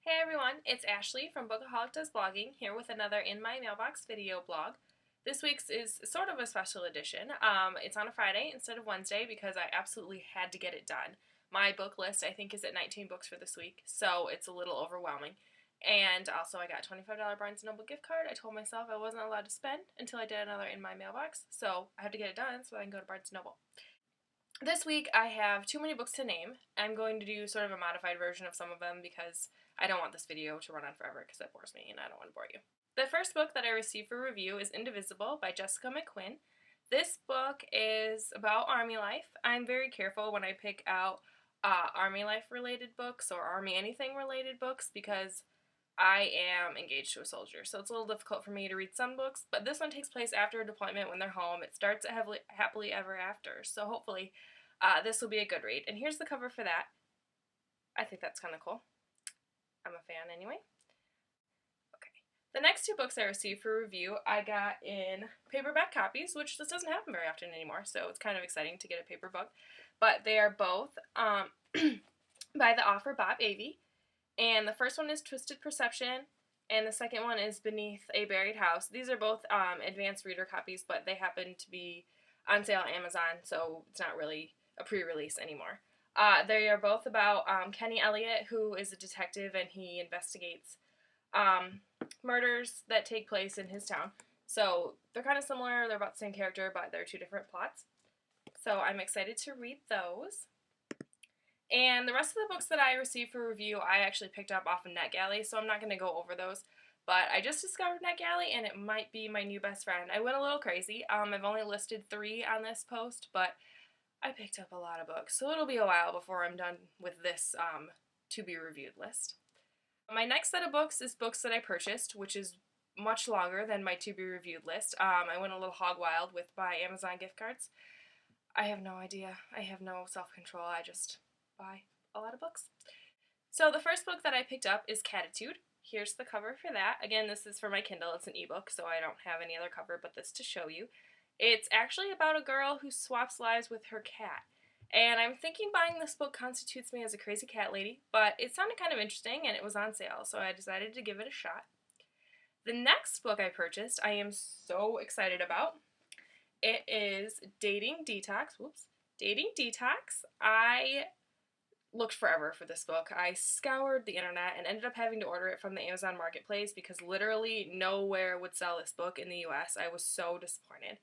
Hey everyone, it's Ashley from Bookaholic Does Blogging here with another In My Mailbox video blog. This week's is sort of a special edition. It's on a Friday instead of Wednesday because I absolutely had to get it done. My book list I think is at 19 books for this week, so it's a little overwhelming. And also I got a $25 Barnes & Noble gift card. I told myself I wasn't allowed to spend until I did another In My Mailbox, so I have to get it done so I can go to Barnes & Noble. This week I have too many books to name. I'm going to do sort of a modified version of some of them because I don't want this video to run on forever because it bores me and I don't want to bore you. The first book that I received for review is Indivisible by Jessica McQuinn. This book is about Army life. I'm very careful when I pick out Army life related books or Army anything related books because I am engaged to a soldier, so it's a little difficult for me to read some books, but this one takes place after a deployment when they're home. It starts at Happily Ever After, so hopefully this will be a good read. And here's the cover for that. I think that's kind of cool. I'm a fan anyway. Okay. The next two books I received for review I got in paperback copies, which this doesn't happen very often anymore, so it's kind of exciting to get a paper book. But they are both by the author Bob Avey. And the first one is Twisted Perception, and the second one is Beneath a Buried House. These are both advanced reader copies, but they happen to be on sale on Amazon, so it's not really a pre-release anymore. They are both about Kenny Elliott, who is a detective, and he investigates murders that take place in his town. So they're kind of similar. They're about the same character, but they're two different plots. So I'm excited to read those. And the rest of the books that I received for review, I actually picked up off of NetGalley, so I'm not going to go over those. But I just discovered NetGalley, and it might be my new best friend. I went a little crazy. I've only listed 3 on this post, but I picked up a lot of books, so it'll be a while before I'm done with this to-be-reviewed list. My next set of books is books that I purchased, which is much longer than my to-be-reviewed list. I went a little hog wild with my Amazon gift cards. I have no idea. I have no self-control. I just buy a lot of books. So the first book that I picked up is Catitude. Here's the cover for that. Again, this is for my Kindle. It's an ebook, so I don't have any other cover but this to show you. It's actually about a girl who swaps lives with her cat. And I'm thinking buying this book constitutes me as a crazy cat lady, but it sounded kind of interesting and it was on sale, so I decided to give it a shot. The next book I purchased, I am so excited about. It is Dating Detox. Dating Detox. I looked forever for this book. I scoured the internet and ended up having to order it from the Amazon Marketplace because literally nowhere would sell this book in the US. I was so disappointed.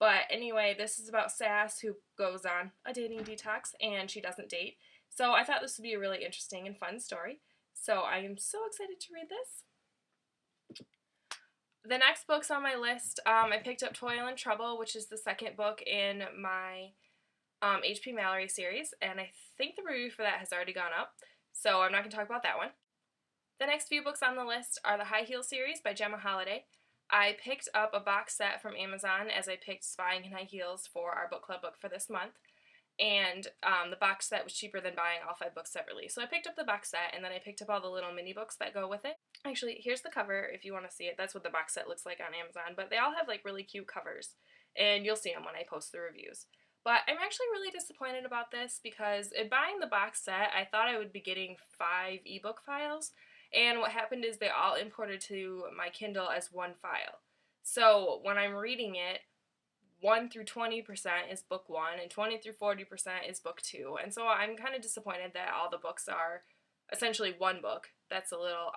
But anyway, this is about Sass, who goes on a dating detox and she doesn't date. So I thought this would be a really interesting and fun story. So I am so excited to read this. The next books on my list, I picked up Toil and Trouble, which is the second book in my H.P. Mallory series, and I think the review for that has already gone up, so I'm not going to talk about that one. The next few books on the list are the High Heel series by Gemma Holiday. I picked up a box set from Amazon as I picked Spying in High Heels for our book club book for this month, and the box set was cheaper than buying all 5 books separately. So I picked up the box set, and then I picked up all the little mini books that go with it. Actually, here's the cover if you want to see it. That's what the box set looks like on Amazon, but they all have like really cute covers, and you'll see them when I post the reviews. But I'm actually really disappointed about this because in buying the box set, I thought I would be getting 5 ebook files, and what happened is they all imported to my Kindle as one file. So when I'm reading it, 1 through 20% is book 1, and 20 through 40% is book 2, and so I'm kind of disappointed that all the books are essentially one book. That's a little,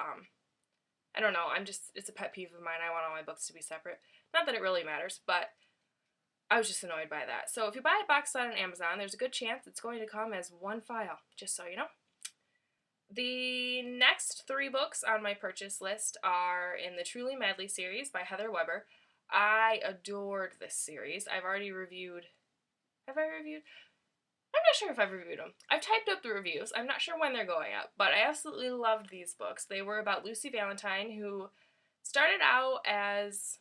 I don't know, it's a pet peeve of mine. I want all my books to be separate. Not that it really matters, but I was just annoyed by that. So if you buy a box set on Amazon, there's a good chance it's going to come as one file, just so you know. The next 3 books on my purchase list are in the Truly Madly series by Heather Weber. I adored this series. Have I reviewed? I'm not sure if I've reviewed them. I've typed up the reviews. I'm not sure when they're going up, but I absolutely loved these books. They were about Lucy Valentine, who started out as,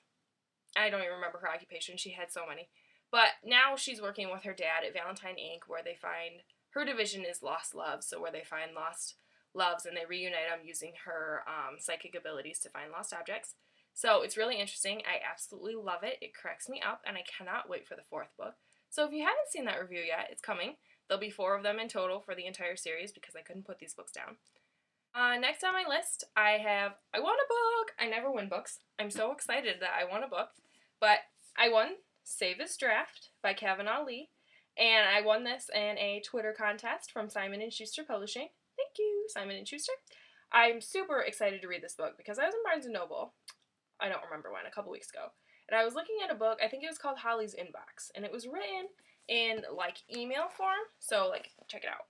I don't even remember her occupation, she had so many. But now she's working with her dad at Valentine Inc., where they find, her division is Lost Loves, so where they find lost loves and they reunite them using her psychic abilities to find lost objects. So it's really interesting. I absolutely love it. It cracks me up, and I cannot wait for the 4th book. So if you haven't seen that review yet, it's coming. There'll be 4 of them in total for the entire series because I couldn't put these books down. Next on my list, I won a book. I never win books. I'm so excited that I won a book. But I won Save This Draft by Kavanaugh Lee. And I won this in a Twitter contest from Simon & Schuster Publishing. Thank you, Simon & Schuster. I'm super excited to read this book because I was in Barnes & Noble, I don't remember when, a couple weeks ago. And I was looking at a book, I think it was called Holly's Inbox. And it was written in, like, email form. So, like, check it out.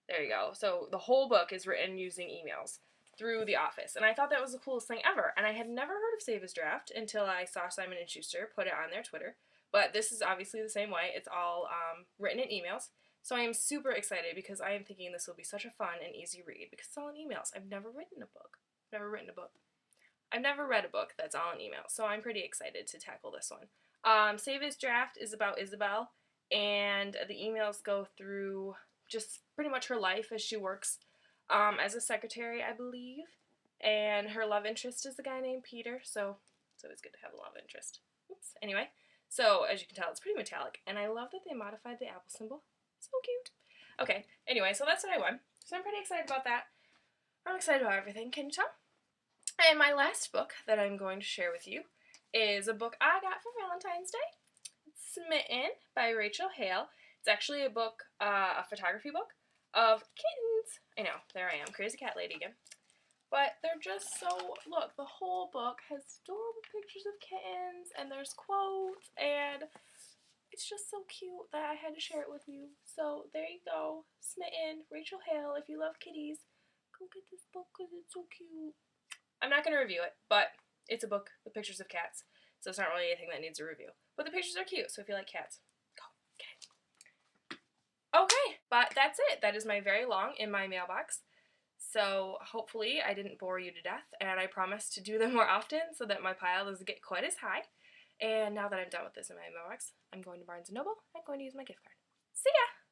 There you go. So the whole book is written using emails through the office. And I thought that was the coolest thing ever. And I had never heard of Save As Draft until I saw Simon & Schuster put it on their Twitter. But this is obviously the same way. It's all written in emails. So I am super excited because I am thinking this will be such a fun and easy read because it's all in emails. I've never written a book. I've never read a book that's all in emails. So I'm pretty excited to tackle this one. Save As Draft is about Isabel. And the emails go through just pretty much her life as she works as a secretary, I believe. And her love interest is a guy named Peter, so it's always good to have a love interest. Oops. Anyway, so as you can tell, it's pretty metallic, and I love that they modified the apple symbol. So cute. Okay, anyway, so that's what I won. So I'm pretty excited about that. I'm excited about everything, can you tell? And my last book that I'm going to share with you is a book I got for Valentine's Day. It's Smitten by Rachel Hale. It's actually a book, a photography book of kittens. I know, there I am, crazy cat lady again. But they're just so, look, the whole book has adorable pictures of kittens, and there's quotes, and it's just so cute that I had to share it with you. So there you go, Smitten, Rachel Hale. If you love kitties, go get this book because it's so cute. I'm not going to review it, but it's a book with pictures of cats, so it's not really anything that needs a review. But the pictures are cute, so if you like cats, go get it. Okay, but that's it. That is my very long In My Mailbox. So hopefully I didn't bore you to death, and I promise to do them more often so that my pile doesn't get quite as high. And now that I'm done with this In My Mailbox, I'm going to Barnes & Noble. I'm going to use my gift card. See ya!